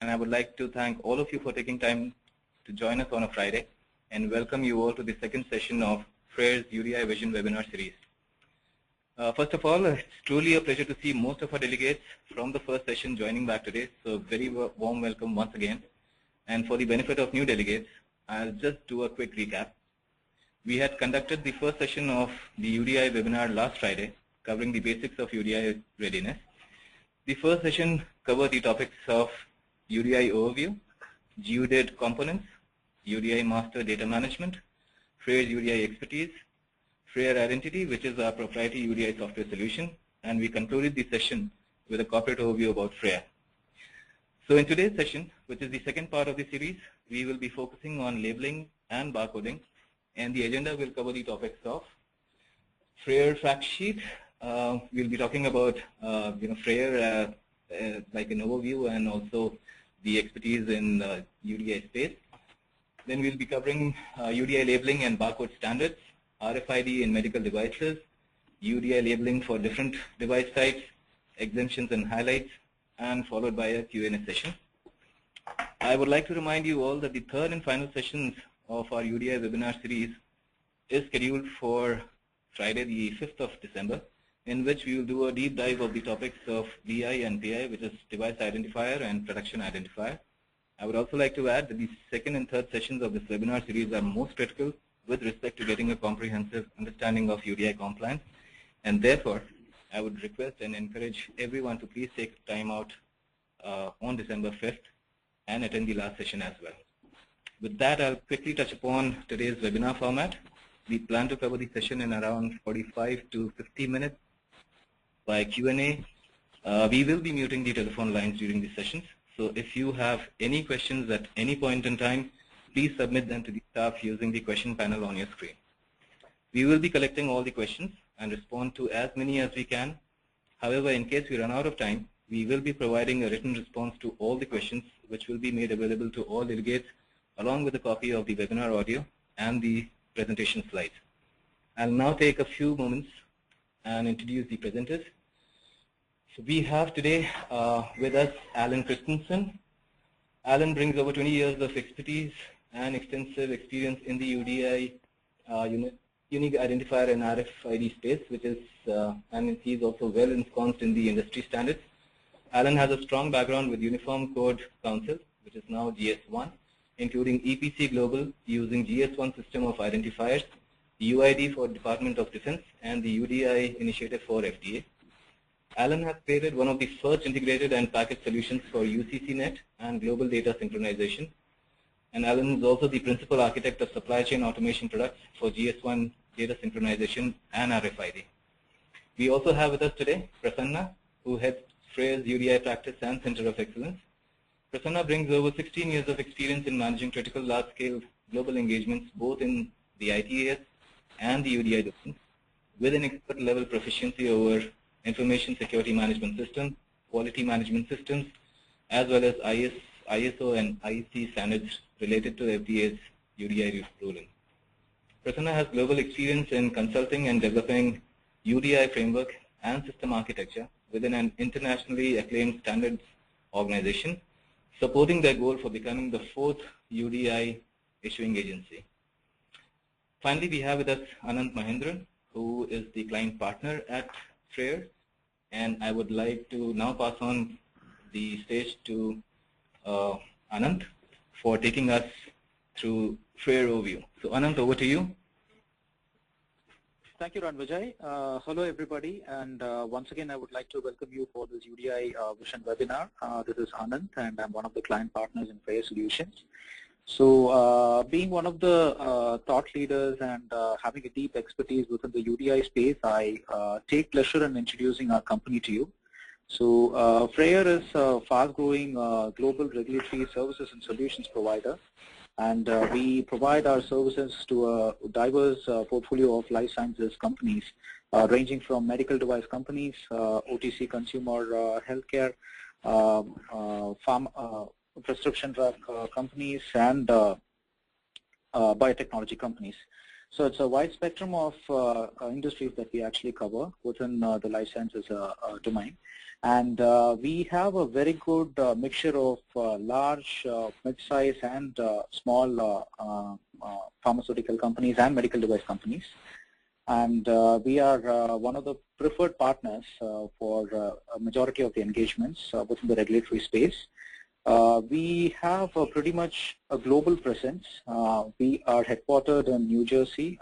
and I would like to thank all of you for taking time to join us on a Friday, and welcome you all to the second session of Freyr's UDI Vision webinar series. First of all, it's truly a pleasure to see most of our delegates from the first session joining back today, so very warm welcome once again. And for the benefit of new delegates, I'll just do a quick recap. We had conducted the first session of the UDI webinar last Friday, covering the basics of UDI readiness. The first session covered the topics of UDI overview, GUDID components, UDI master data management, Freyr's UDI expertise, Freyr identity, which is our proprietary UDI software solution, and we concluded the session with a corporate overview about Freyr. So in today's session, which is the second part of the series, we will be focusing on labeling and barcoding, and the agenda will cover the topics of Freyr fact sheet. We'll be talking about Freyr like an overview and also the expertise in UDI space. Then we'll be covering UDI labeling and barcode standards, RFID in medical devices, UDI labeling for different device types, exemptions and highlights, and followed by a Q&A session. I would like to remind you all that the third and final sessions of our UDI webinar series is scheduled for Friday the 5th of December, in which we will do a deep dive of the topics of DI and PI, which is device identifier and production identifier. I would also like to add that the second and third sessions of this webinar series are most critical with respect to getting a comprehensive understanding of UDI compliance, and therefore I would request and encourage everyone to please take time out on December 5th and attend the last session as well. With that, I'll quickly touch upon today's webinar format. We plan to cover the session in around 45 to 50 minutes by Q&A. We will be muting the telephone lines during the sessions, so if you have any questions at any point in time, please submit them to the staff using the question panel on your screen. We will be collecting all the questions and respond to as many as we can. However, in case we run out of time, we will be providing a written response to all the questions, which will be made available to all delegates along with a copy of the webinar audio and the presentation slides. I'll now take a few moments and introduce the presenters. So we have today with us Alan Christensen. Alan brings over 20 years of expertise and extensive experience in the UDI unique identifier and RFID space, which is, and he's also well ensconced in the industry standards. Alan has a strong background with Uniform Code Council, which is now GS1, including EPC Global using GS1 system of identifiers, UID for Department of Defense, and the UDI initiative for FDA. Alan has created one of the first integrated and packaged solutions for UCCNet and global data synchronization. And Alan is also the principal architect of supply chain automation products for GS1 data synchronization and RFID. We also have with us today Prasanna, who heads Freyr's UDI practice and Center of Excellence. Prasanna brings over 16 years of experience in managing critical large-scale global engagements, both in the ITAS and the UDI domain, with an expert-level proficiency over information security management systems, quality management systems, as well as ISO and IEC standards related to FDA's UDI ruling. Prasanna has global experience in consulting and developing UDI framework and system architecture within an internationally acclaimed standards organization, supporting their goal for becoming the 4th UDI issuing agency. Finally, we have with us Anant Mahendran, who is the client partner at Freyr, and I would like to now pass on the stage to Anant for taking us through Freyr overview. So Anant, over to you. Thank you, Ranvijay. Hello, everybody, and once again, I would like to welcome you for this UDI Vision webinar. This is Anant, and I'm one of the client partners in Freyr Solutions. So, being one of the thought leaders and having a deep expertise within the UDI space, I take pleasure in introducing our company to you. So, Freyr is a fast-growing global regulatory services and solutions provider, and we provide our services to a diverse portfolio of life sciences companies, ranging from medical device companies, OTC consumer healthcare, prescription drug companies, and biotechnology companies. So it's a wide spectrum of industries that we actually cover within the life sciences domain. And we have a very good mixture of large, mid-size, and small pharmaceutical companies and medical device companies. And we are one of the preferred partners for a majority of the engagements within the regulatory space. We have pretty much a global presence. We are headquartered in New Jersey,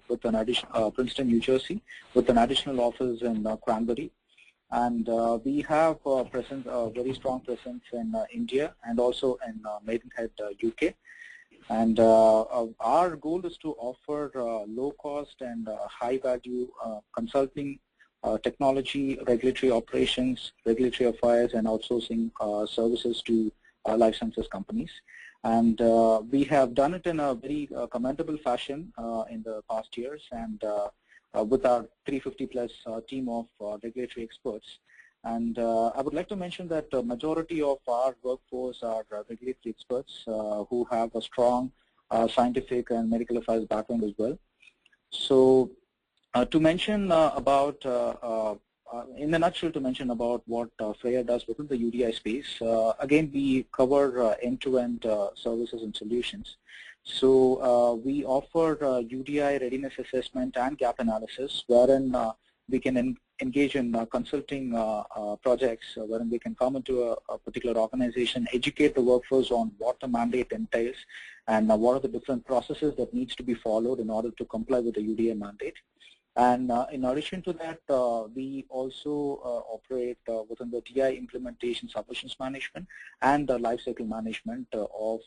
with an additional Princeton, New Jersey, with an additional office in Cranberry. And we have a very strong presence in India and also in Maidenhead, UK. And our goal is to offer low-cost and high-value consulting, technology, regulatory operations, regulatory affairs, and outsourcing services to life sciences companies. And we have done it in a very commendable fashion in the past years, and with our 350-plus team of regulatory experts. And I would like to mention that the majority of our workforce are regulatory experts who have a strong scientific and medical affairs background as well. So to mention about, in a nutshell, to mention about what Freyr does within the UDI space, again, we cover end-to-end services and solutions. So we offer UDI readiness assessment and gap analysis, wherein we can engage in consulting projects, wherein we can come into a particular organization, educate the workforce on what the mandate entails, and what are the different processes that needs to be followed in order to comply with the UDI mandate. And in addition to that, we also operate within the TI implementation submissions management and the lifecycle management of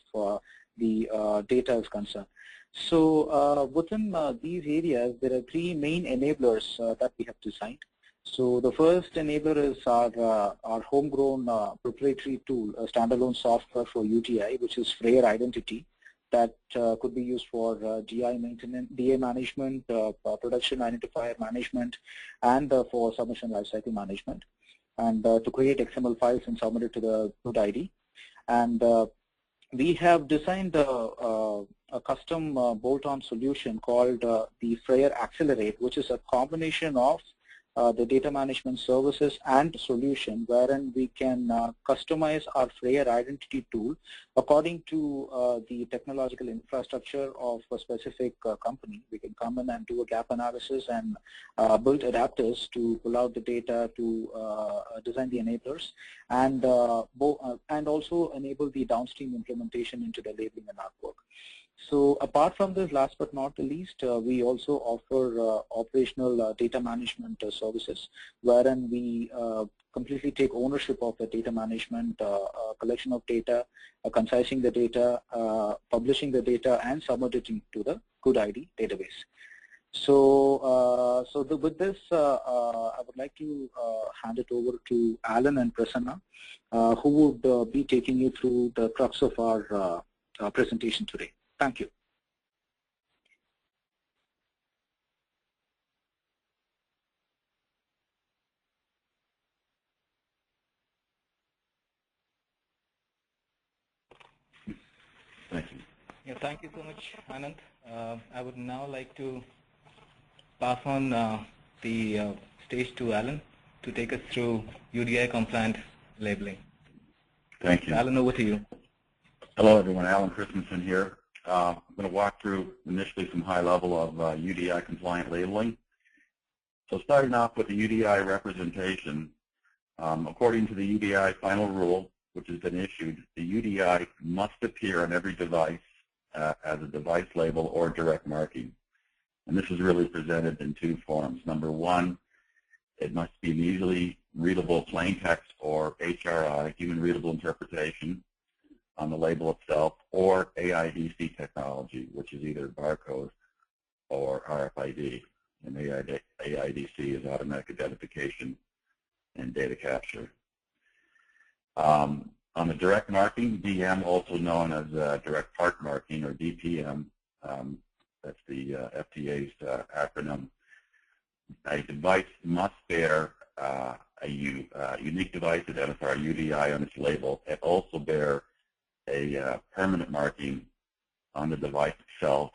the data is concerned. So within these areas, there are three main enablers that we have designed. So the first enabler is our homegrown proprietary tool, a standalone software for UTI, which is Freyr Identity, that could be used for GI maintenance, DA management, production identifier management, and for submission lifecycle management, and to create XML files and submit it to the good ID. And we have designed a custom bolt-on solution called the Freyr Accelerate, which is a combination of the data management services and solution, wherein we can customize our Freyr identity tool according to the technological infrastructure of a specific company. We can come in and do a gap analysis and build adapters to pull out the data, to design the enablers, and also enable the downstream implementation into the labeling and artwork. So apart from this, last but not the least, we also offer operational data management services, wherein we completely take ownership of the data management, collection of data, concising the data, publishing the data, and submitting to the good ID database. So, with this, I would like to hand it over to Alan and Prasanna, who would be taking you through the crux of our presentation today. Thank you. Thank you. Yeah, thank you so much, Anand. I would now like to pass on the stage to Alan to take us through UDI compliant labeling. Thank you. Alan, over to you. Hello, everyone. Alan Christensen here. I'm going to walk through initially some high level of UDI compliant labeling. So starting off with the UDI representation, according to the UDI final rule, which has been issued, the UDI must appear on every device as a device label or direct marking. And this is really presented in two forms. Number one, it must be an easily readable plain text or HRI, human readable interpretation, on the label itself, or AIDC technology, which is either barcode or RFID. And AIDC is automatic identification and data capture. On the direct marking, DM, also known as direct part marking, or DPM, that's the FDA's acronym, a device must bear a unique device identifier, UDI, on its label. It also bear a permanent marking on the device itself,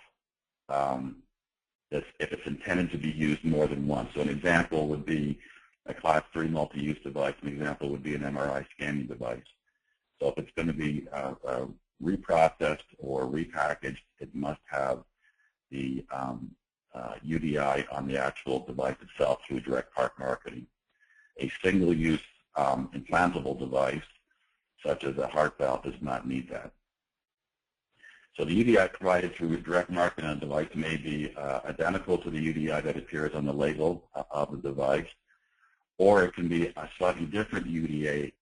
if it's intended to be used more than once. So an example would be a Class 3 multi-use device. An example would be an MRI scanning device. So if it's going to be reprocessed or repackaged, it must have the UDI on the actual device itself through direct part marketing. A single-use implantable device, such as a heart valve, does not need that. So the UDI provided through direct marketing on a device may be identical to the UDI that appears on the label of the device, or it can be a slightly different UDI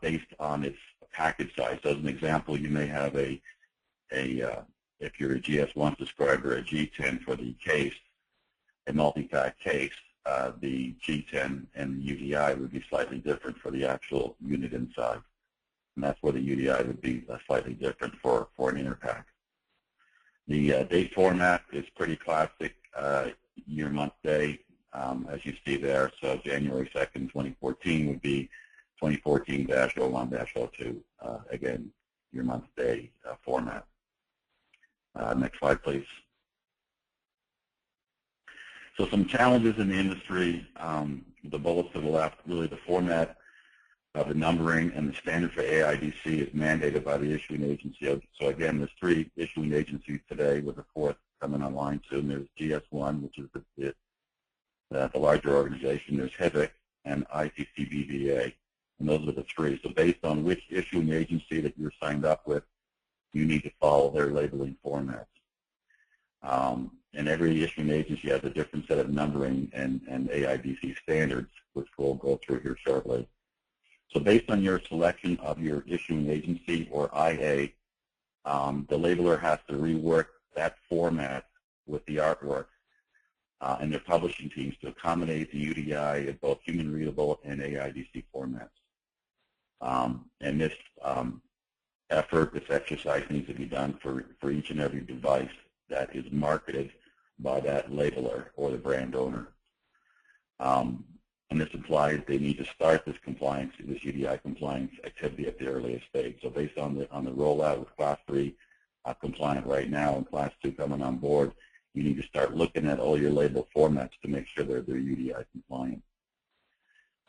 based on its package size. So as an example, you may have if you're a GS1 subscriber, a G10 for the case, a multi-pack case, the G10 and the UDI would be slightly different for the actual unit inside. And that's where the UDI would be slightly different for an inner pack. The date format is pretty classic, year, month, day, as you see there. So January 2nd, 2014 would be 2014-01-02, again, year, month, day format. Next slide, please. So some challenges in the industry, the bullets to the left, really the format of the numbering and the standard for AIDC is mandated by the issuing agency. So again, there's 3 issuing agencies today with a 4th coming online soon. There's GS1, which is the larger organization. There's HIVIC and ICC-BVA, and those are the 3. So based on which issuing agency that you're signed up with, you need to follow their labeling formats. And every issuing agency has a different set of numbering and AIDC standards, which we'll go through here shortly. So based on your selection of your issuing agency or IA, the labeler has to rework that format with the artwork and their publishing teams to accommodate the UDI in both human readable and AIDC formats. And this effort, this exercise needs to be done for each and every device that is marketed by that labeler or the brand owner. And this implies they need to start this compliance, this UDI compliance activity at the earliest stage. So based on the rollout with Class 3 compliant right now and Class 2 coming on board, you need to start looking at all your label formats to make sure they're UDI compliant.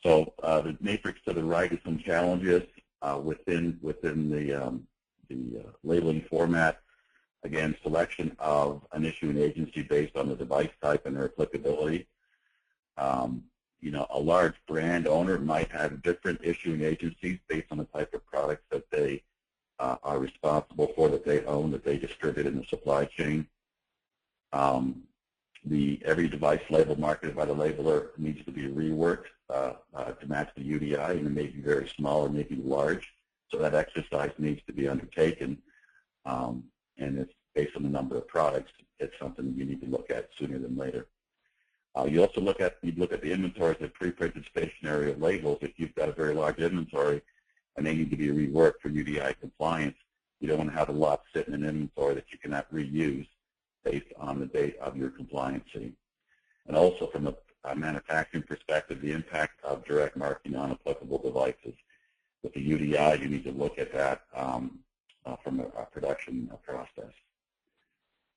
So the matrix to the right is some challenges within the labeling format. Again, selection of an issuing agency based on the device type and their applicability. You know, a large brand owner might have different issuing agencies based on the type of products that they are responsible for, that they own, that they distribute in the supply chain. Every device label marketed by the labeler needs to be reworked to match the UDI, and it may be very small or may be large. So that exercise needs to be undertaken, and it's based on the number of products. It's something you need to look at sooner than later. You also look at the inventories of pre-printed stationery of labels. If you've got a very large inventory and they need to be reworked for UDI compliance, you don't want to have a lot sitting in inventory that you cannot reuse based on the date of your compliancy. And also from a manufacturing perspective, the impact of direct marking on applicable devices. With the UDI, you need to look at that from a production process.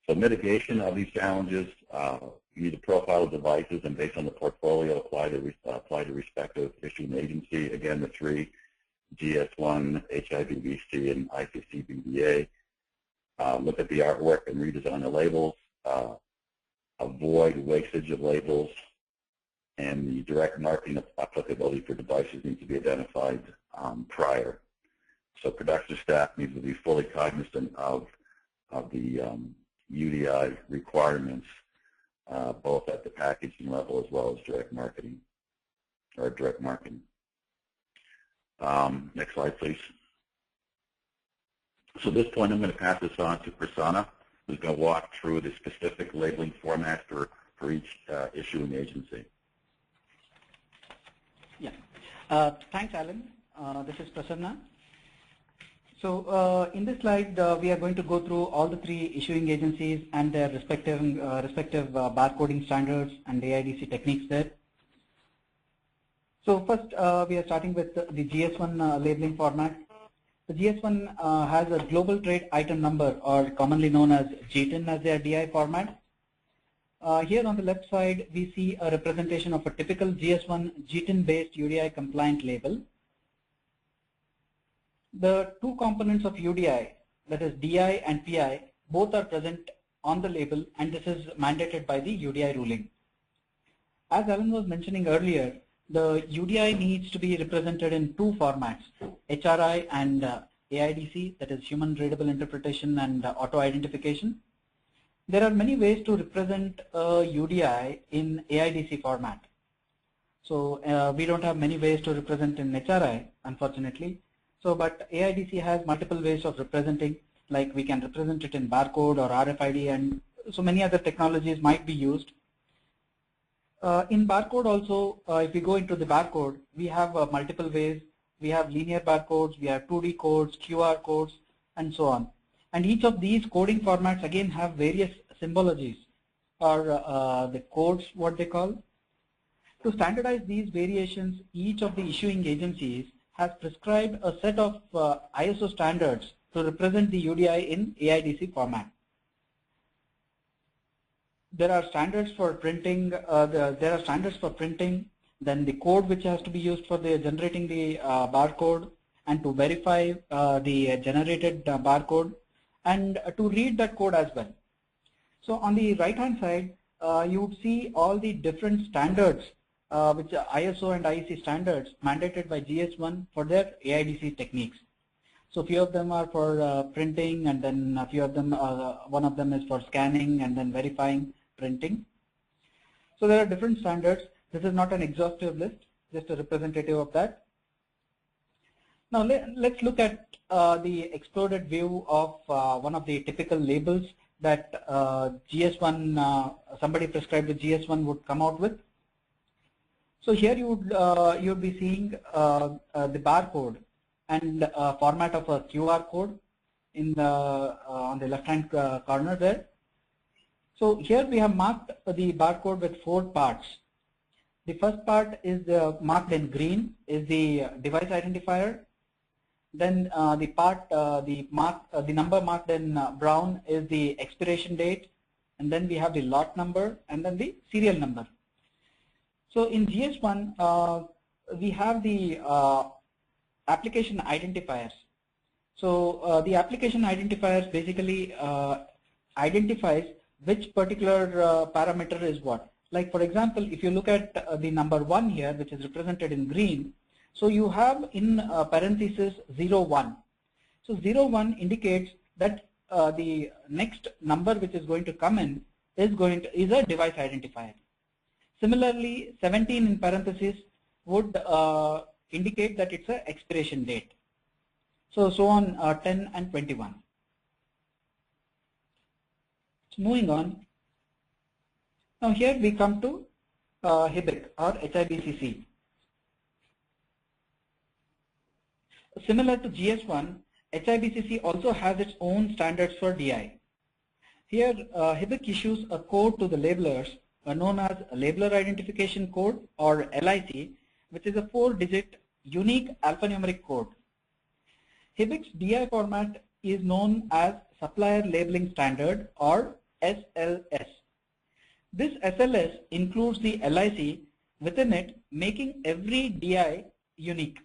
So mitigation of these challenges, you need to profile devices and based on the portfolio apply to respective issuing agency. Again, the 3, GS1, HIVBC, and ICC-BVA. Look at the artwork and redesign the labels. Avoid wastage of labels, and the direct marking applicability for devices needs to be identified prior. So production staff needs to be fully cognizant of the UDI requirements, both at the packaging level as well as direct marketing or direct marketing. Next slide, please. So at this point, I'm going to pass this on to Prasanna, who's going to walk through the specific labeling format for each issuing agency. Yeah. Thanks, Alan. This is Prasanna. So in this slide, we are going to go through all the 3 issuing agencies and their respective barcoding standards and AIDC techniques there. So first, we are starting with the GS1 labeling format. The GS1 has a global trade item number, or commonly known as GTIN, as their DI format. Here on the left side, we see a representation of a typical GS1 GTIN-based UDI compliant label. The two components of UDI, that is DI and PI, both are present on the label, and this is mandated by the UDI ruling. As Alan was mentioning earlier, the UDI needs to be represented in two formats, HRI and AIDC, that is human readable interpretation and auto identification. There are many ways to represent a UDI in AIDC format. So we don't have many ways to represent in HRI, unfortunately. So, but AIDC has multiple ways of representing, like we can represent it in barcode or RFID, and so many other technologies might be used. In barcode also, if we go into the barcode, we have multiple ways. We have linear barcodes, we have 2D codes, QR codes, and so on. And each of these coding formats again have various symbologies, or the codes, what they call. To standardize these variations, each of the issuing agencies has prescribed a set of ISO standards to represent the UDI in AIDC format. There are standards for printing. Then the code which has to be used for the generating the barcode, and to verify the generated barcode, and to read that code as well. So on the right hand side, you would see all the different standards which are ISO and IEC standards mandated by GS1 for their AIDC techniques. So a few of them are for printing, and then a few of them, one of them is for scanning and then verifying printing. So there are different standards. This is not an exhaustive list, just a representative of that. Now let's look at the exploded view of one of the typical labels that GS1, somebody prescribed with GS1 would come out with. So here you would be seeing the barcode and format of a QR code in the on the left hand corner there. So here we have marked the barcode with 4 parts. The first part is marked in green, is the device identifier. Then the number marked in brown is the expiration date, and then we have the lot number, and then the serial number. So in GS1, we have the application identifiers. So the application identifiers basically identifies which particular parameter is what. Like for example, if you look at the number 1 here, which is represented in green, so you have in parenthesis 01. So 01 indicates that the next number which is going to come in is a device identifier. Similarly, 17 in parenthesis would indicate that it's an expiration date. So on 10 and 21. So moving on. Now here we come to HIBIC or HIBCC. Similar to GS1, HIBCC also has its own standards for DI. Here HIBIC issues a code to the labelers known as Labeler Identification Code, or LIC, which is a 4-digit unique alphanumeric code. HIBIC's DI format is known as Supplier Labeling Standard, or SLS. This SLS includes the LIC within it, making every DI unique.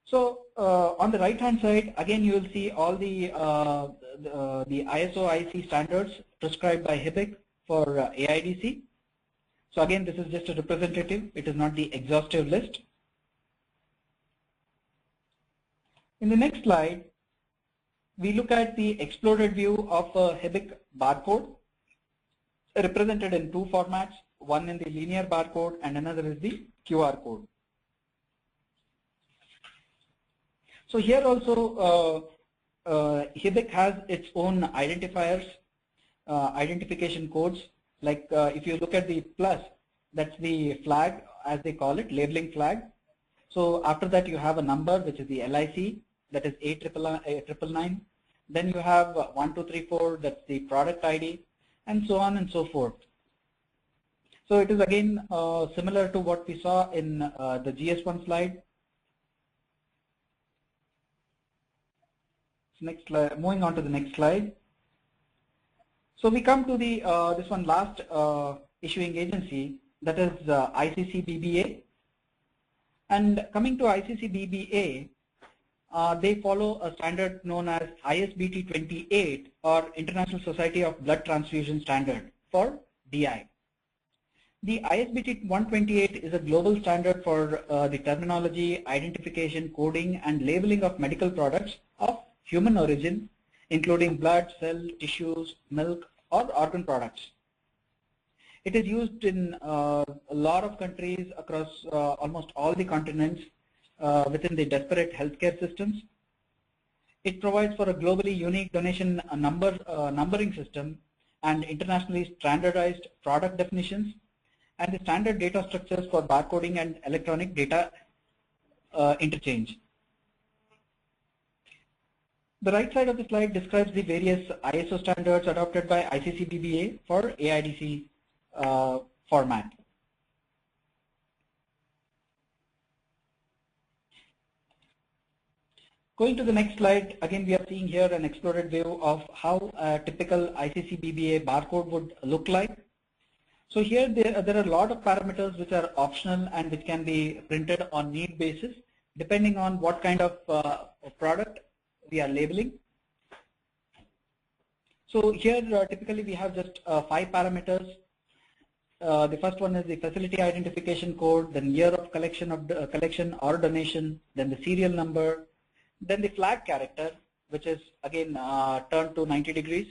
So on the right hand side, again you will see all the ISO IEC standards prescribed by HIBIC for AIDC. So again, this is just a representative, it is not the exhaustive list. In the next slide, we look at the exploded view of a HIBIC barcode represented in 2 formats, one in the linear barcode and another is the QR code. So here also HIBIC has its own identifiers, identification codes. Like if you look at the plus, that's the flag, as they call it, labeling flag. So after that you have a number which is the LIC, that is 8999. Then you have 1, 2, 3, 4, that's the product ID, and so on and so forth. So it is again similar to what we saw in the GS1 slide. Next slide, moving on to the next slide. So we come to the this one last issuing agency, that is ICC-BBA. And coming to ICC-BBA, they follow a standard known as ISBT 28, or International Society of Blood Transfusion Standard, for DI. The ISBT 128 is a global standard for the terminology, identification, coding, and labeling of medical products of human origin, including blood, cell, tissues, milk, or organ products. It is used in a lot of countries across almost all the continents within the disparate healthcare systems. It provides for a globally unique donation numbering system and internationally standardized product definitions, and the standard data structures for barcoding and electronic data interchange. The right side of the slide describes the various ISO standards adopted by ICC-BBA for AIDC format. Going to the next slide, again we are seeing here an exploded view of how a typical ICC-BBA barcode would look like. So here there are a lot of parameters which are optional and which can be printed on need basis depending on what kind of product we are labeling. So here typically we have just 5 parameters. The first one is the facility identification code, then year of collection or donation, then the serial number, then the flag character, which is again turned to 90 degrees,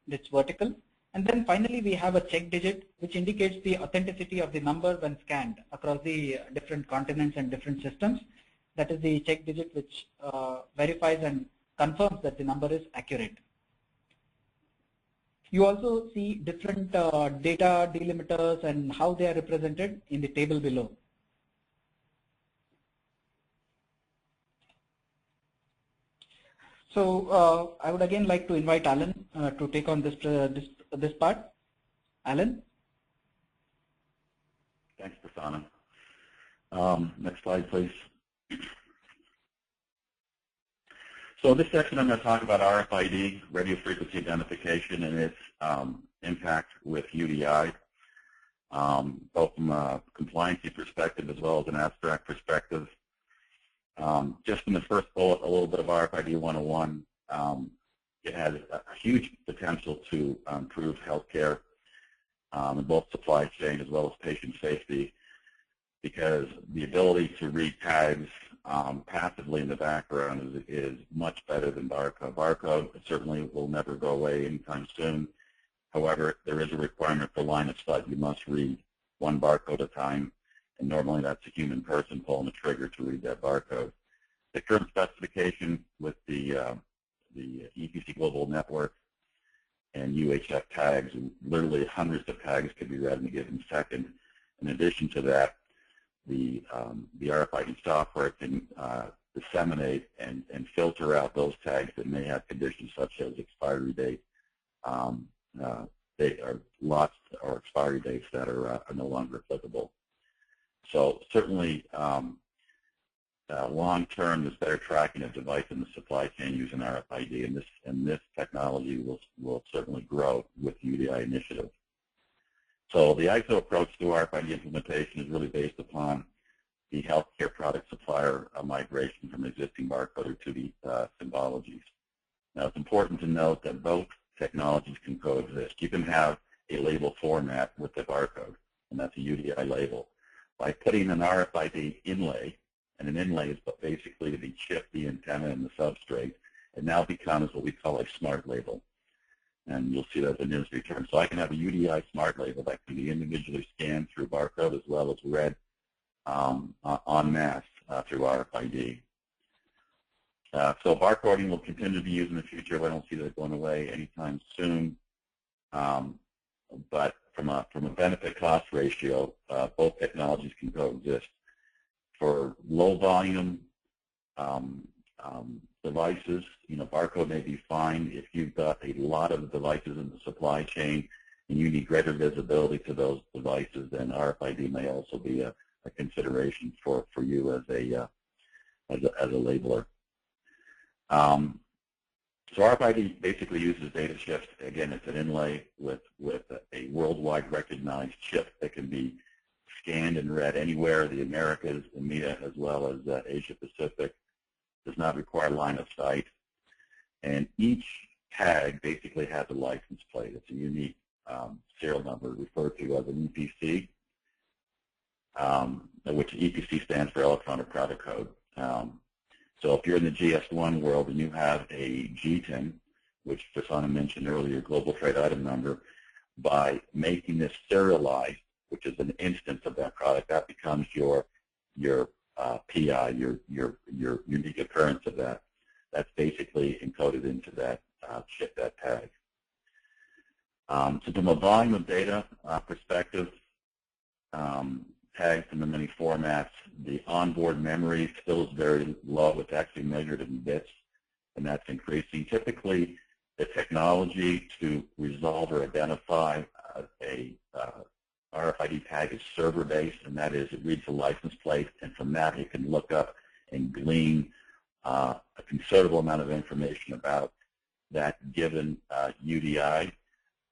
it's vertical. And then finally we have a check digit which indicates the authenticity of the number when scanned across the different continents and different systems. That is the check digit which verifies and confirms that the number is accurate. You also see different data delimiters and how they are represented in the table below. So I would again like to invite Alan to take on this part. Alan? Thanks, Prasanna. Next slide, please. So in this section, I'm going to talk about RFID, radio frequency identification, and its impact with UDI, both from a compliancy perspective as well as an abstract perspective. Just in the first bullet, a little bit of RFID 101. It has a huge potential to improve healthcare in both supply chain as well as patient safety, because the ability to read tags passively in the background is much better than barcode. Barcode certainly will never go away anytime soon. However, there is a requirement for line of sight. You must read one barcode at a time, and normally that's a human person pulling the trigger to read that barcode. The current specification with the EPC Global Network and UHF tags, literally hundreds of tags can be read in a given second. In addition to that, the RFID software can disseminate and filter out those tags that may have conditions such as expiry date, they are lost, or expiry dates that are no longer applicable. So certainly, long term, there's better tracking of device in the supply chain using RFID, and this technology will certainly grow with the UDI initiative. So the ISO approach to RFID implementation is really based upon the healthcare product supplier migration from existing barcoder to the symbologies. Now, it's important to note that both technologies can coexist. You can have a label format with the barcode, and that's a UDI label. By putting an RFID inlay, and an inlay is basically the chip, the antenna, and the substrate, it now becomes what we call a smart label. And you'll see that as an industry term. So I can have a UDI smart label that can be individually scanned through barcode as well as read en masse through RFID. So barcoding will continue to be used in the future. I don't see that going away anytime soon. But from a benefit-cost ratio, both technologies can coexist. For low volume devices, barcode may be fine. If you've got a lot of devices in the supply chain and you need greater visibility to those devices, then RFID may also be a consideration for you as a labeler. So RFID basically uses data shift. Again, it's an inlay with a worldwide recognized chip that can be scanned and read anywhere, the Americas, EMEA, as well as Asia Pacific. Does not require line of sight. And each tag basically has a license plate. It's a unique serial number referred to as an EPC, which EPC stands for Electronic Product Code. So if you're in the GS1 world and you have a GTIN, which Prasanna mentioned earlier, Global Trade Item Number, by making this serialized, which is an instance of that product, that becomes your PI, your unique occurrence of that. That's basically encoded into that chip, that tag. So from a volume of data perspective, tags in the many formats, the onboard memory still is very low. It's actually measured in bits, and that's increasing. Typically, the technology to resolve or identify a RFID tag is server-based, and that is it reads the license plate, and from that it can look up and glean a considerable amount of information about that given UDI,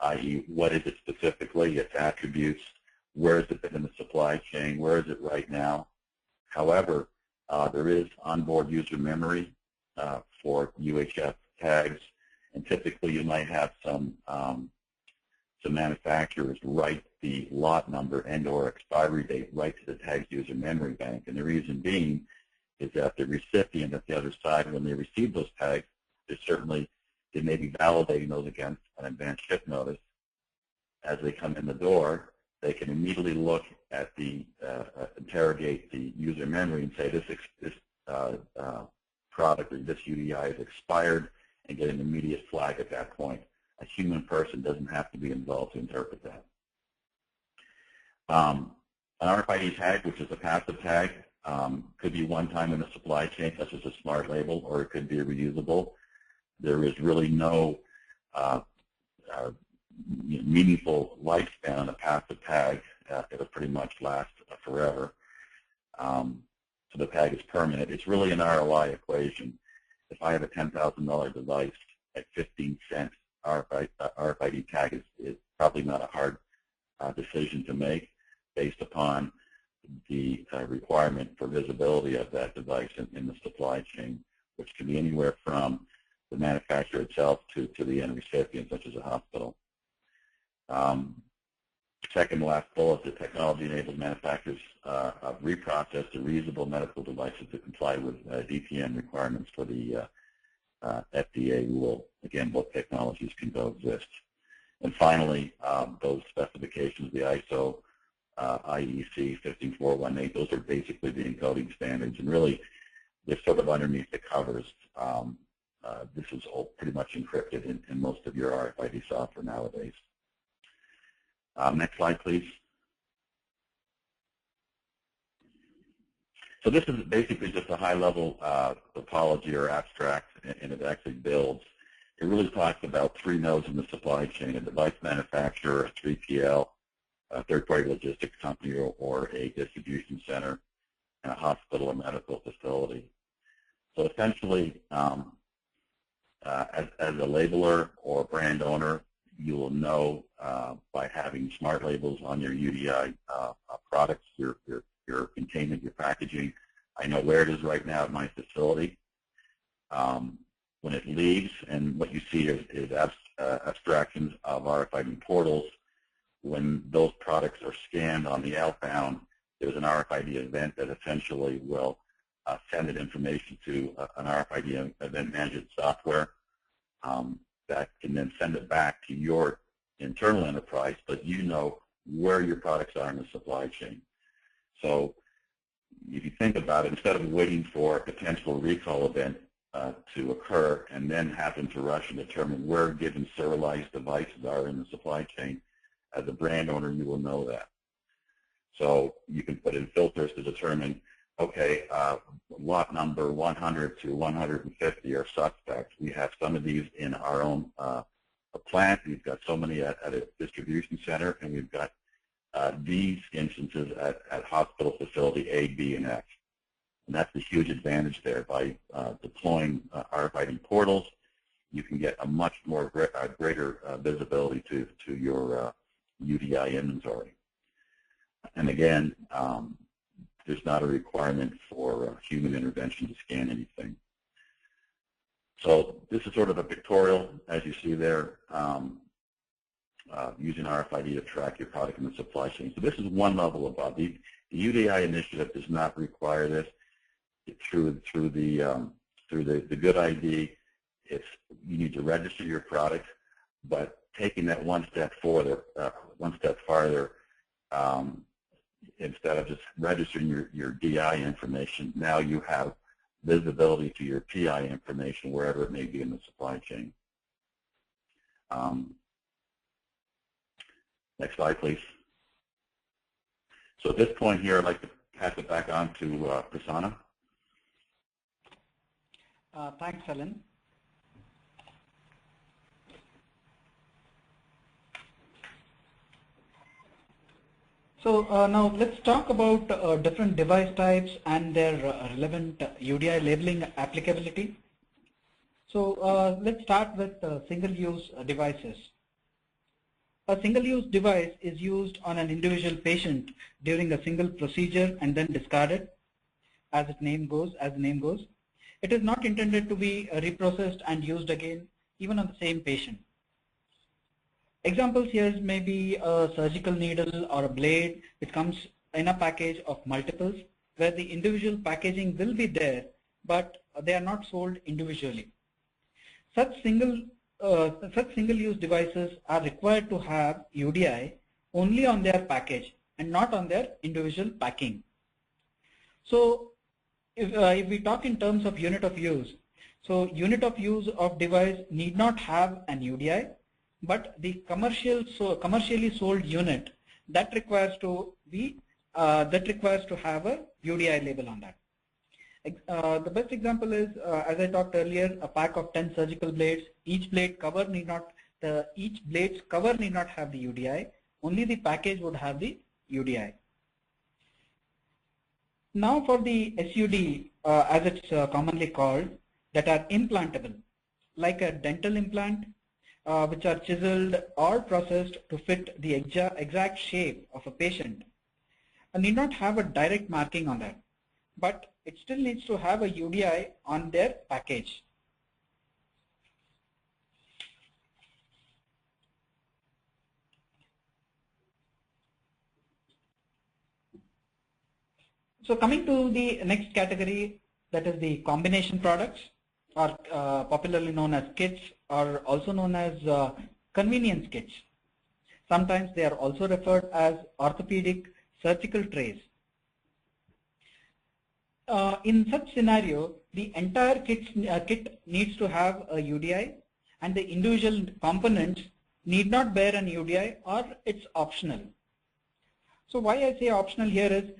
i.e. what is it specifically, its attributes, where has it been in the supply chain, where is it right now. However, there is onboard user memory for UHF tags, and typically you might have some manufacturers write the lot number and or expiry date right to the tag's user memory bank. And the reason being is that the recipient at the other side, when they receive those tags, they may be validating those against an advanced ship notice. As they come in the door, they can immediately look at the, interrogate the user memory and say this product or this UDI is expired and get an immediate flag at that point. A human person doesn't have to be involved to interpret that. An RFID tag, which is a passive tag, could be one time in the supply chain, such as a smart label, or it could be reusable. There is really no meaningful lifespan on a passive tag. It'll pretty much last forever. So the tag is permanent. It's really an ROI equation. If I have a $10,000 device at 15 cents, RFID tag is probably not a hard decision to make based upon the requirement for visibility of that device in the supply chain, which can be anywhere from the manufacturer itself to the end recipient, such as a hospital. Second to last bullet, the technology-enabled manufacturers reprocess the reusable medical devices to comply with DPM requirements for the FDA rule. Again, both technologies can coexist. And finally, those specifications, the ISO, IEC 15418, those are basically the encoding standards, and really they're sort of underneath the covers. This is all pretty much encrypted in most of your RFID software nowadays. Next slide, please. So this is basically just a high-level topology or abstract, and it actually builds. It really talks about three nodes in the supply chain: a device manufacturer, a 3PL, a third-party logistics company, or a distribution center, and a hospital or medical facility. So essentially, as a labeler or brand owner, you will know by having smart labels on your UDI products, your containment, your packaging. I know where it is right now at my facility. When it leaves, and what you see is abstractions of RFID portals. When those products are scanned on the outbound, there's an RFID event that essentially will send that information to an RFID event management software that can then send it back to your internal enterprise, but you know where your products are in the supply chain. So if you think about it, instead of waiting for a potential recall event to occur and then having to rush and determine where given serialized devices are in the supply chain, as a brand owner, you will know that. So you can put in filters to determine, okay, lot number 100 to 150 are suspects. We have some of these in our own plant. We've got so many at a distribution center, and we've got these instances at hospital facility A, B, and X. And that's a huge advantage there. By deploying RFID portals, you can get a much more greater visibility to your UDI inventory. And again, there's not a requirement for human intervention to scan anything. So this is sort of a pictorial, as you see there, using RFID to track your product in the supply chain. So this is one level above. The UDI initiative does not require this. Through the good ID, you need to register your product, but taking that one step farther, instead of just registering your DI information, now you have visibility to your PI information wherever it may be in the supply chain. Next slide, please. So at this point here, I'd like to pass it back on to Prasanna. Thanks, Alan. So now let's talk about different device types and their relevant UDI labeling applicability. So let's start with single-use devices. A single-use device is used on an individual patient during a single procedure and then discarded, as the name goes. It is not intended to be reprocessed and used again, even on the same patient. Examples here may be a surgical needle or a blade, which comes in a package of multiples, where the individual packaging will be there, but they are not sold individually. Such single-use devices are required to have UDI only on their package and not on their individual packing. So if we talk in terms of unit of use, so unit of use of device need not have an UDI, but the commercially sold unit that requires to have a UDI label on that. The best example is, as I talked earlier, a pack of 10 surgical blades. Each blade's cover need not have the UDI. Only the package would have the UDI. Now for the SUD, as it's commonly called, that are implantable, like a dental implant, which are chiseled or processed to fit the exact shape of a patient, and need not have a direct marking on that, but it still needs to have a UDI on their package. So coming to the next category, that is the combination products, or popularly known as kits, or also known as convenience kits. Sometimes they are also referred as orthopedic surgical trays. In such scenario, the entire kit needs to have a UDI, and the individual components need not bear an UDI, or it's optional. So why I say optional here is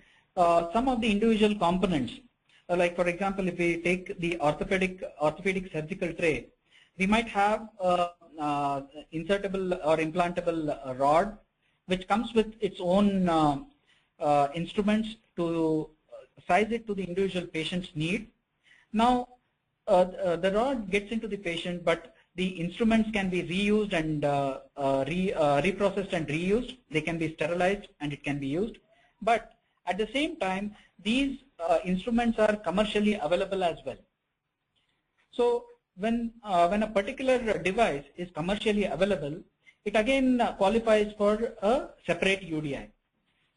some of the individual components, like for example, if we take the orthopedic surgical tray, we might have insertable or implantable rod, which comes with its own instruments to size it to the individual patient's need. Now, the rod gets into the patient, but the instruments can be reused and reprocessed and reused. They can be sterilized and it can be used. But at the same time, these instruments are commercially available as well. So when a particular device is commercially available, it again qualifies for a separate UDI.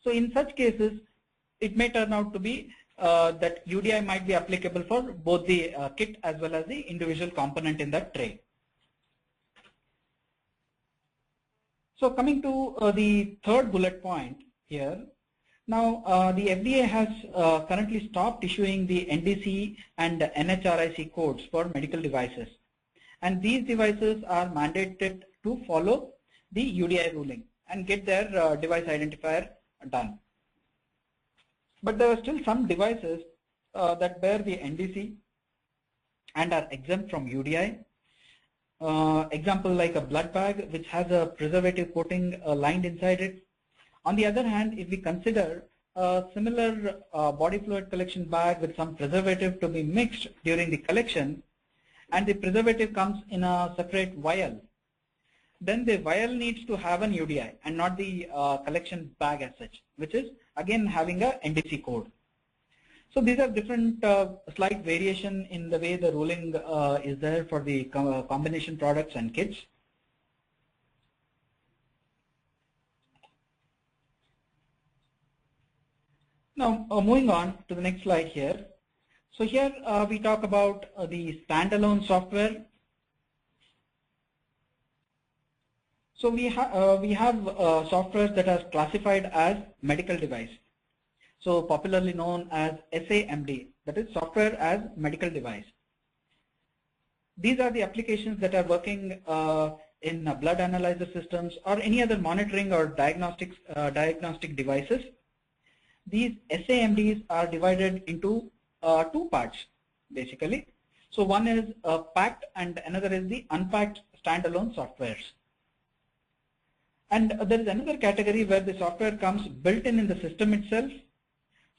So in such cases, it may turn out to be that UDI might be applicable for both the kit as well as the individual component in that tray. So coming to the third bullet point here. Now, the FDA has currently stopped issuing the NDC and NHRIC codes for medical devices, and these devices are mandated to follow the UDI ruling and get their device identifier done. But there are still some devices that bear the NDC and are exempt from UDI. Example like a blood bag, which has a preservative coating lined inside it. On the other hand, if we consider a similar body fluid collection bag with some preservative to be mixed during the collection, and the preservative comes in a separate vial, then the vial needs to have an UDI and not the collection bag as such, which is again having a NDC code. So these are different slight variation in the way the ruling is there for the combination products and kits. Now moving on to the next slide here. So here we talk about the standalone software. So we have softwares that are classified as medical device. So popularly known as SAMD, that is software as medical device. These are the applications that are working in blood analyzer systems or any other monitoring or diagnostic devices. These SAMDs are divided into two parts basically. So one is packed and another is the unpacked standalone softwares. And there is another category where the software comes built in the system itself.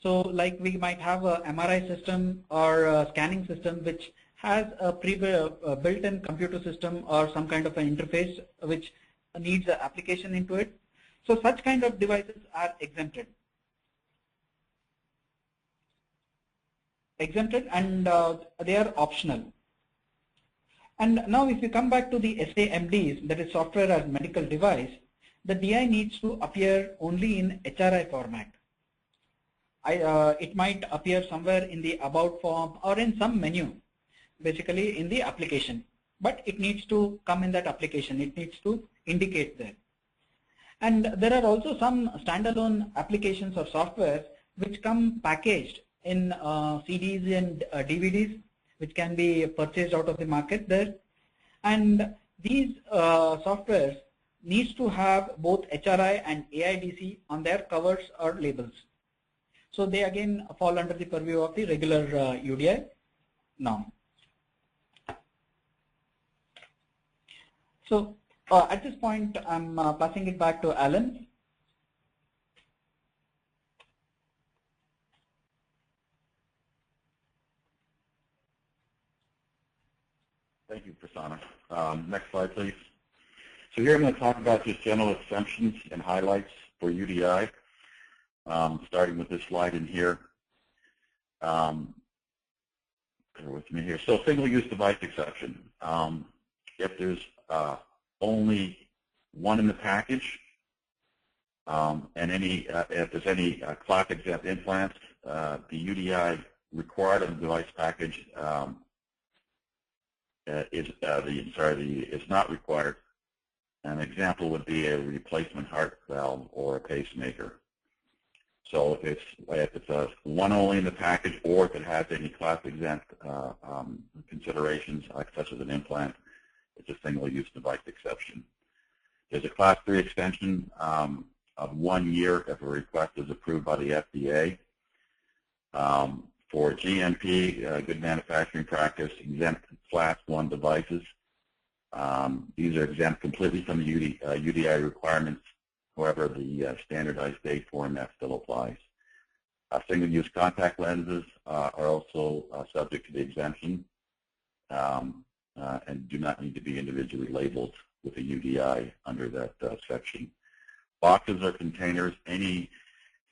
So like we might have a MRI system or a scanning system which has a built-in computer system or some kind of an interface which needs an application into it. So such kind of devices are exempted. And they are optional. And now if you come back to the SAMDs, that is software as medical device, the DI needs to appear only in HRI format. It might appear somewhere in the about form or in some menu, basically in the application, but it needs to come in that application. It needs to indicate there. And there are also some standalone applications or software which come packaged in CDs and DVDs, which can be purchased out of the market there. And these softwares needs to have both HRI and AIDC on their covers or labels. So they again fall under the purview of the regular UDI norm. So at this point, I'm passing it back to Alan. Thank you, Prasanna. Next slide, please. So here I'm going to talk about just general exemptions and highlights for UDI, starting with this slide in here. Bear with me here. So single-use device exception. If there's only one in the package, and if there's any class-exempt implants, the UDI required on the device package is not required. An example would be a replacement heart valve or a pacemaker. So if it's one only in the package, or if it has any class-exempt considerations, such as an implant, it's a single-use device exception. There's a Class 3 extension of 1 year if a request is approved by the FDA. For GMP, good manufacturing practice, exempt Class 1 devices. These are exempt completely from the UDI requirements. However, the standardized date format still applies. Single-use contact lenses are also subject to the exemption and do not need to be individually labeled with a UDI under that section. Boxes or containers, any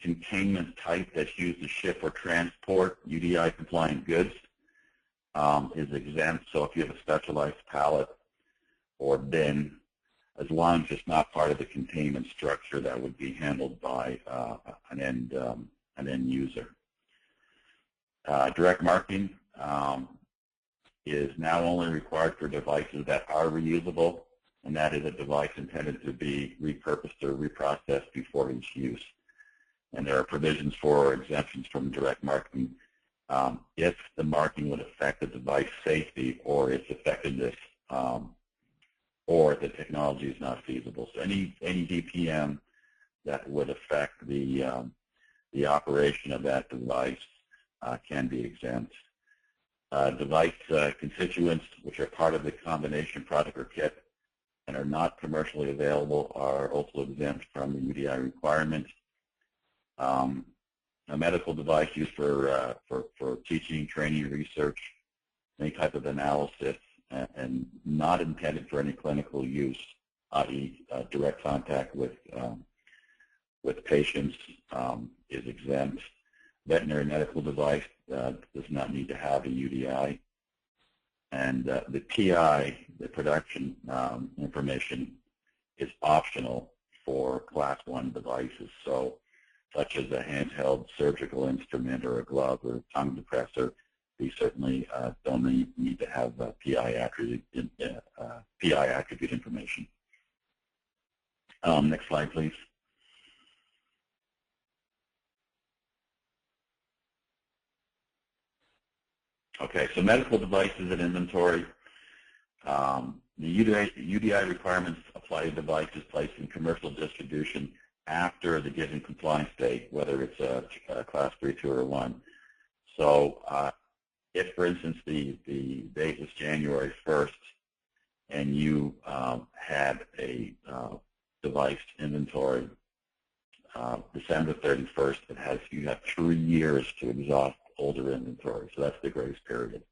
containment type that's used to ship or transport UDI compliant goods is exempt. So if you have a specialized pallet or bin, as long as it's not part of the containment structure, that would be handled by an end user. Direct marketing is now only required for devices that are reusable, and that is a device intended to be repurposed or reprocessed before each use. And there are provisions for exemptions from direct marketing if the marking would affect the device safety or its effectiveness, or if the technology is not feasible. So any DPM that would affect the operation of that device can be exempt. Device constituents, which are part of the combination product or kit and are not commercially available, are also exempt from the UDI requirements. A medical device used for teaching, training, research, any type of analysis, and not intended for any clinical use, i.e. Direct contact with patients is exempt. Veterinary medical device does not need to have a UDI. And the PI, the production information, is optional for Class 1 devices, so such as a handheld surgical instrument or a glove or a tongue depressor. We certainly don't need to have PI attribute information. Next slide, please. Okay, so medical devices and inventory. The UDI requirements apply to devices placed in commercial distribution after the given compliance date, whether it's a Class 3, 2, or 1. So if, for instance, the date was January 1st and you had a device inventory December 31st, you have 3 years to exhaust older inventory, so that's the grace period.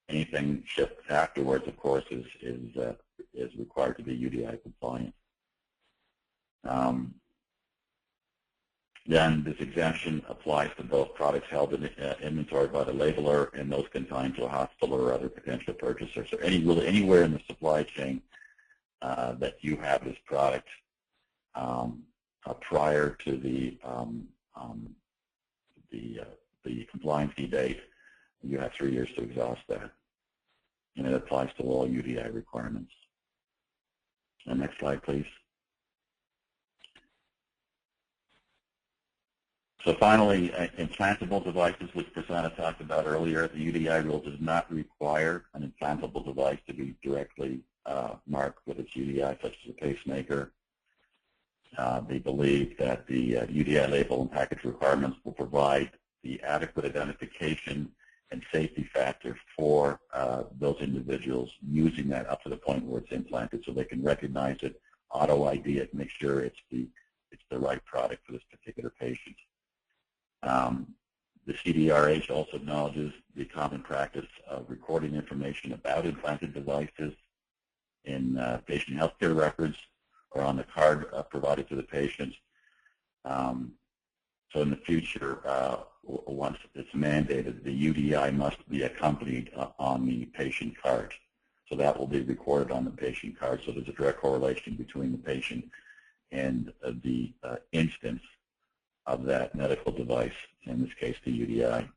Anything shipped afterwards, of course, is required to be UDI compliant. Then this exemption applies to both products held in inventory by the labeler and those consigned to a hospital or other potential purchaser. So really anywhere in the supply chain that you have this product prior to the compliance date, you have 3 years to exhaust that. And it applies to all UDI requirements. And next slide, please. So finally, implantable devices, which Prasanna talked about earlier. The UDI rule does not require an implantable device to be directly marked with its UDI, such as a pacemaker. They believe that the UDI label and package requirements will provide the adequate identification and safety factor for those individuals using that up to the point where it's implanted, so they can recognize it, auto ID it, make sure it's the right product for this particular patient. The CDRH also acknowledges the common practice of recording information about implanted devices in patient healthcare records or on the card provided to the patient. So in the future, once it's mandated, the UDI must be accompanied on the patient card. So that will be recorded on the patient card. So there's a direct correlation between the patient and the instance of that medical device, in this case the UDI.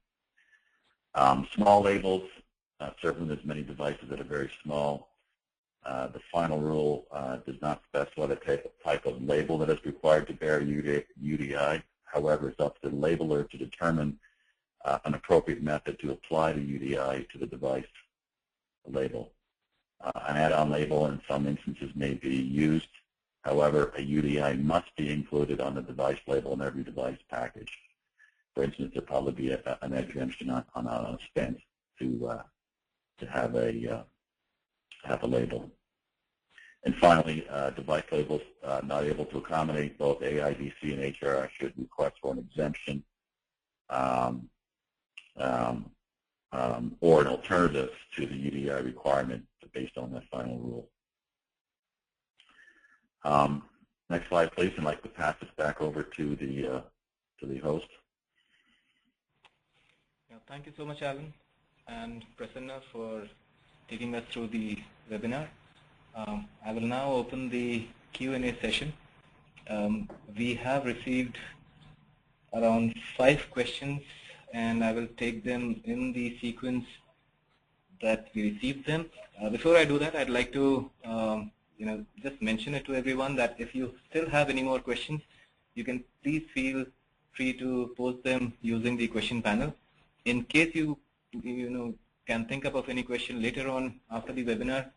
Small labels, certainly there's many devices that are very small. The final rule does not specify the type of label that is required to bear UDI. However, it's up to the labeler to determine an appropriate method to apply the UDI to the device label. An add-on label in some instances may be used. However, a UDI must be included on the device label in every device package. For instance, there'll probably be an exemption on a stent to have a label. And finally, device labels not able to accommodate both AIDC and HRI should request for an exemption or an alternative to the UDI requirement based on that final rule. Next slide, please. I'd like to pass this back over to the host. Yeah, thank you so much, Alan and Prasanna, for taking us through the webinar. I will now open the Q&A session. We have received around 5 questions, and I will take them in the sequence that we received them. Before I do that, I'd like to just mention it to everyone that if you still have any more questions, you can please feel free to post them using the question panel. In case you can think up of any question later on after the webinar,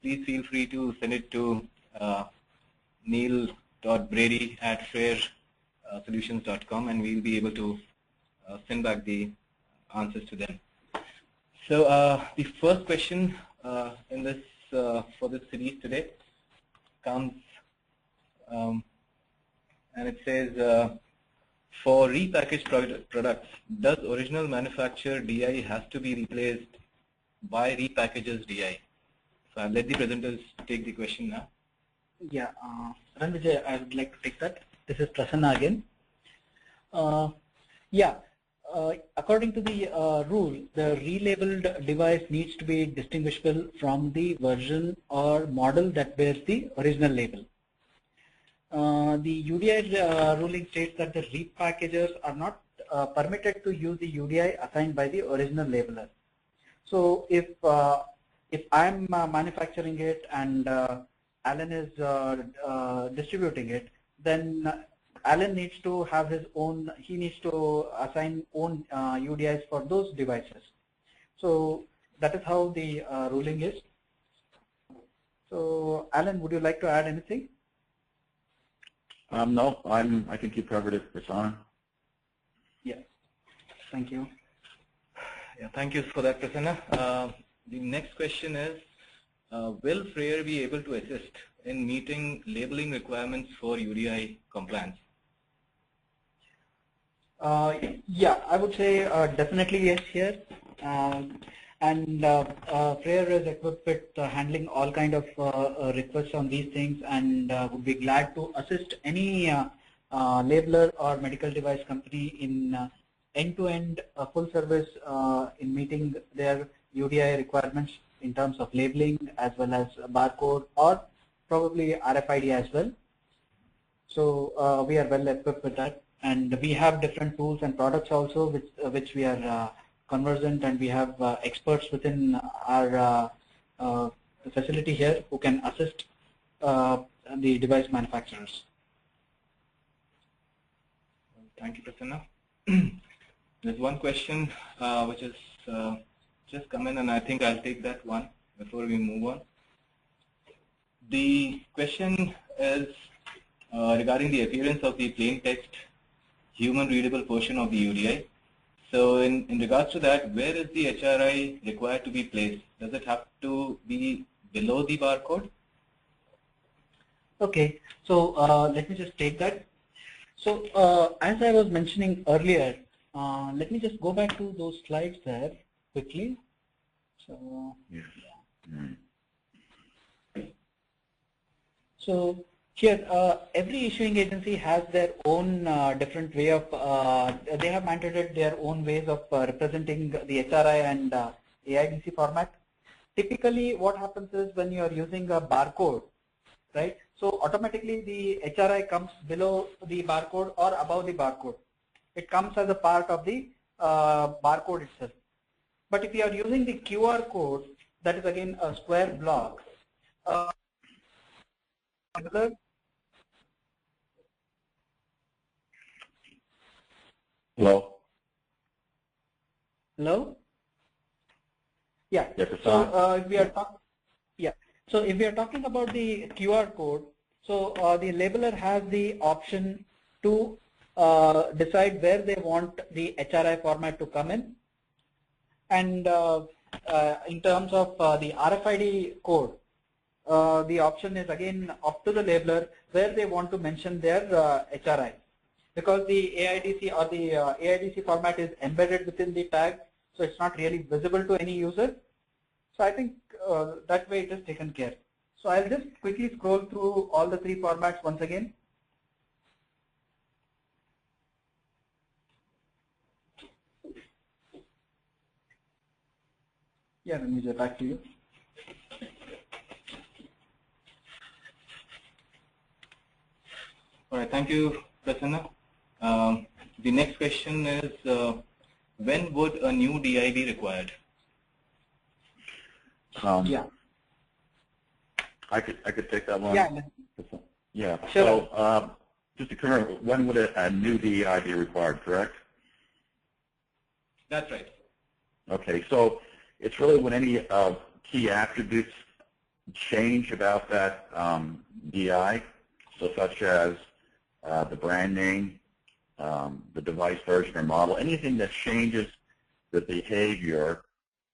please feel free to send it to neil.brady@freyrrsolutions.com, and we'll be able to send back the answers to them. So the first question in this for this series today comes, and it says, for repackaged products, does original manufacturer DI has to be replaced why repackages DI? So I'll let the presenters take the question now. Yeah, Ranvijay, I would like to take that. This is Prasanna again. Yeah, according to the rule, the relabeled device needs to be distinguishable from the version or model that bears the original label. The UDI ruling states that the repackagers are not permitted to use the UDI assigned by the original labeler. So if I'm manufacturing it and Alan is distributing it, then Alan needs to have his own, he needs to assign own UDIs for those devices. So that is how the ruling is. So Alan, would you like to add anything? No, I think you covered it, Prasanna. Yeah, thank you. Yeah, thank you for that, Prasanna. The next question is, will Freyr be able to assist in meeting labeling requirements for UDI compliance? Yeah, I would say definitely yes here. Freyr is equipped with handling all kind of requests on these things, and would be glad to assist any labeler or medical device company in end-to-end full service in meeting their UDI requirements in terms of labeling as well as barcode or probably RFID as well. So we are well equipped with that, and we have different tools and products also which we are conversant, and we have experts within our facility here who can assist the device manufacturers. Thank you, Prasanna. There's one question which is just come in, and I think I'll take that one before we move on. The question is regarding the appearance of the plain text human readable portion of the UDI. So in regards to that, where is the HRI required to be placed? Does it have to be below the barcode? Okay, so let me just take that. So as I was mentioning earlier, let me just go back to those slides there quickly. So, Yes. So here, every issuing agency has their own different way of, they have mandated their own ways of representing the HRI and AIDC format. Typically, what happens is when you are using a barcode, right? So automatically the HRI comes below the barcode or above the barcode. It comes as a part of the barcode itself. But if you are using the QR code, that is again a square block. Hello? Hello? Yeah. Yes, So if we are talking, yeah. So if we are talking about the QR code, so the labeler has the option to decide where they want the HRI format to come in, and in terms of the RFID code, the option is again up to the labeler where they want to mention their HRI, because the AIDC or the AIDC format is embedded within the tag, so it's not really visible to any user. So I think that way it is taken care. So I'll just quickly scroll through all the three formats once again. Yeah, let me get back to you. All right, thank you, Prasanna. The next question is, when would a new DI be required? Yeah. I could take that one. Yeah. Yeah. Sure. So just to confirm, when would a new DEI be required, correct? That's right. Okay, so it's really when any key attributes change about that DI, so such as the brand name, the device version or model, anything that changes the behavior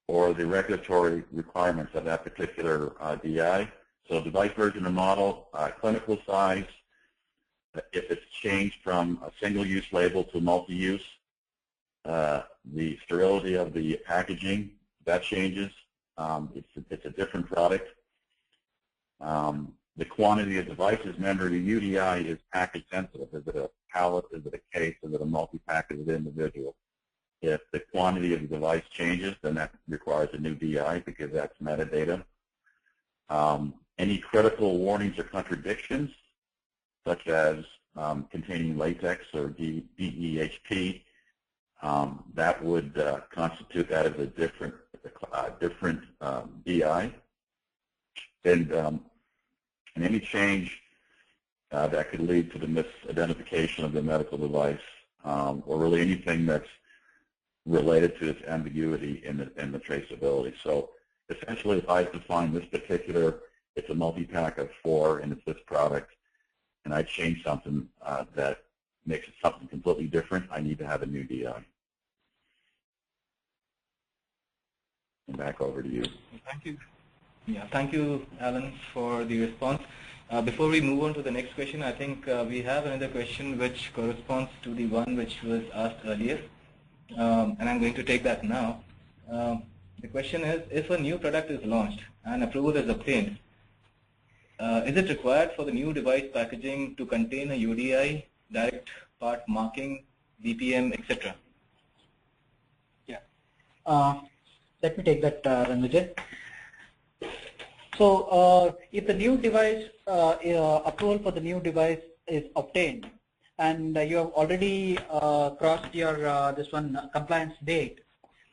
or the regulatory requirements of that particular DI. So device version or model, clinical size, if it's changed from a single-use label to multi-use, the sterility of the packaging, that changes, It's a different product. The quantity of devices, remember the UDI is package sensitive. Is it a pallet? Is it a case? Is it a multi-pack? Is it individual? If the quantity of the device changes, then that requires a new DI because that's metadata. Any critical warnings or contradictions, such as containing latex or DEHP, that would constitute that as a different DI. And any change that could lead to the misidentification of the medical device, or really anything that's related to its ambiguity in the traceability. So essentially, if I define this particular, it's a multi-pack of 4 and it's this product, and I change something that makes it something completely different, I need to have a new DI. And back over to you. Thank you. Yeah, thank you, Alan, for the response. Before we move on to the next question, I think we have another question which corresponds to the one which was asked earlier, and I'm going to take that now. The question is, if a new product is launched and approval is obtained, is it required for the new device packaging to contain a UDI, direct part marking, BPM, etc.? Yeah. Let me take that, Ranvijay. So if the new device, approval for the new device is obtained, and you have already crossed your compliance date.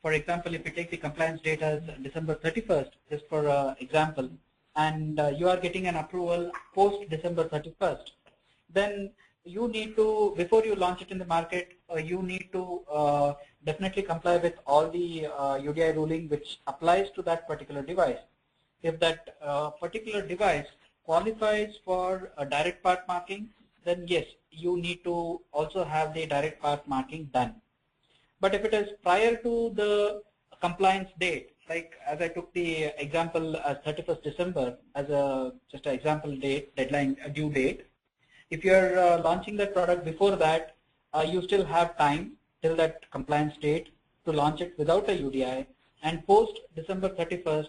For example, if you take the compliance date as December 31st, just for example, and you are getting an approval post December 31st, then you need to, before you launch it in the market, you need to definitely comply with all the UDI ruling which applies to that particular device. If that particular device qualifies for a direct part marking, then yes, you need to also have the direct part marking done. But if it is prior to the compliance date, like as I took the example as 31st December as a just an example date, deadline, due date, if you are launching that product before that, you still have time till that compliance date to launch it without a UDI, and post December 31st,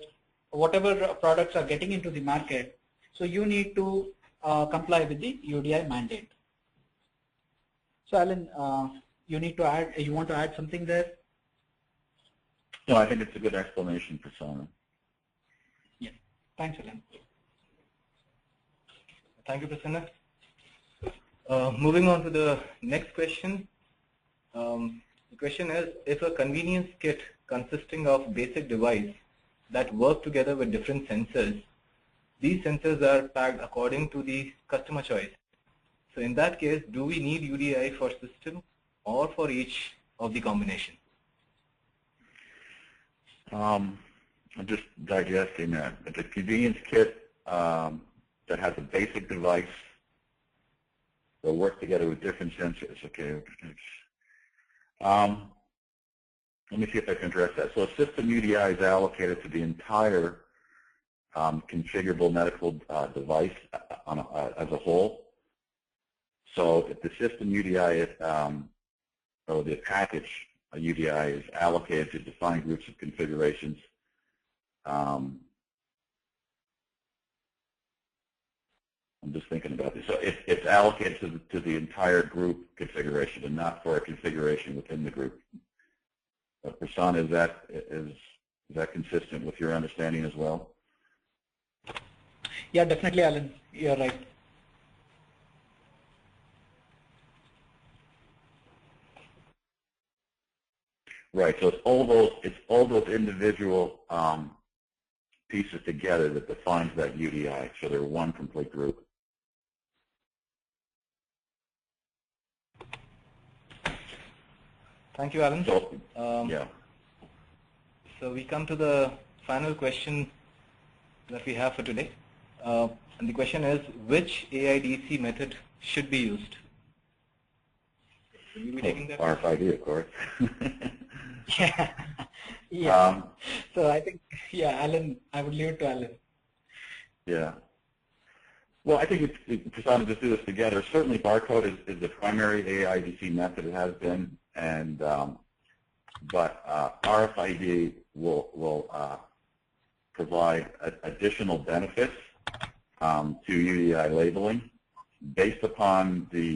whatever products are getting into the market, so you need to comply with the UDI mandate. So Alan, you need to add, you want to add something there? No, I think it's a good explanation, Prasanna. Yeah, thanks, Alan. Thank you, Prasanna. Moving on to the next question. The question is, if a convenience kit consisting of basic device that work together with different sensors, these sensors are packed according to the customer choice. So in that case, do we need UDI for system or for each of the combination? I'm just digesting that. The convenience kit that has a basic device that work together with different sensors. Okay. Let me see if I can address that. So a system UDI is allocated to the entire configurable medical device as a whole. So if the system UDI is, or the package UDI is allocated to defined groups of configurations, I'm just thinking about this. So it's allocated to the entire group configuration and not for a configuration within the group. Prasanna, is that consistent with your understanding as well? Yeah, definitely, Alan. You're right. Right. So it's all those individual pieces together that defines that UDI. So they're one complete group. Thank you, Alan. So, yeah. So we come to the final question that we have for today. And the question is, which AIDC method should be used? Will you be taking that? RFID, of course. Yeah. Yeah. So I think, yeah, Alan, I would leave it to Alan. Yeah. Well, I think Prasanna, just do this together. Certainly, barcode is the primary AIDC method. It has been, and but RFID will provide additional benefits to UDI labeling based upon the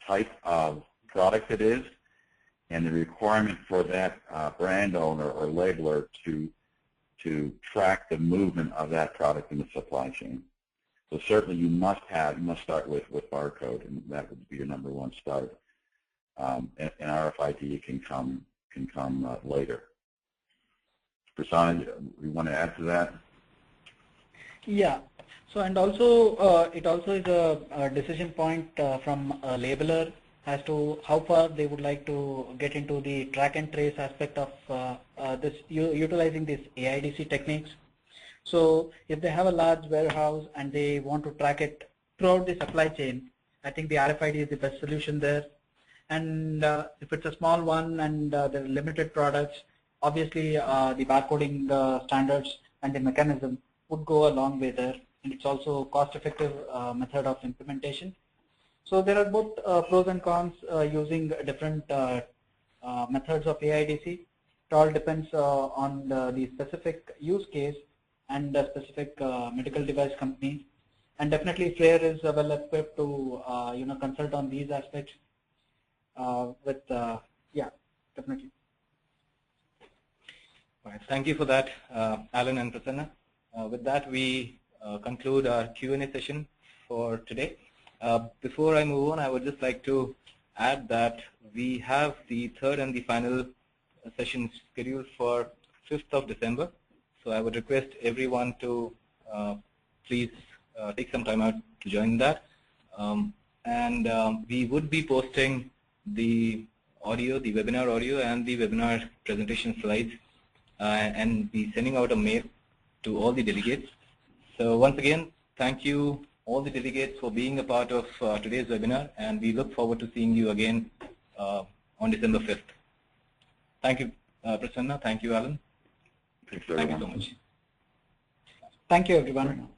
type of product it is and the requirement for that brand owner or labeler to track the movement of that product in the supply chain. So certainly you must start with barcode, and that would be your number one start. And RFID can come later. Prasanna, you want to add to that? Yeah. So and also it also is a decision point from a labeler as to how far they would like to get into the track and trace aspect of this utilizing these AIDC techniques. So if they have a large warehouse and they want to track it throughout the supply chain, I think the RFID is the best solution there. And if it's a small one and there are limited products, obviously the barcoding standards and the mechanism would go a long way there, and it's also cost-effective method of implementation. So there are both pros and cons using different methods of AIDC. It all depends on the specific use case and the specific medical device company. And definitely Freyr is well equipped to consult on these aspects yeah, definitely. All right, thank you for that, Alan and Prasanna. With that, we conclude our Q&A session for today. Before I move on, I would just like to add that we have the third and the final session scheduled for 5th of December. So I would request everyone to please take some time out to join that. We would be posting the audio, the webinar audio and the webinar presentation slides and be sending out a mail to all the delegates. So once again, thank you all the delegates for being a part of today's webinar, and we look forward to seeing you again on December 5th. Thank you, Prasanna. Thank you, Alan. Thanks, Thank you so much. Thank you, everyone.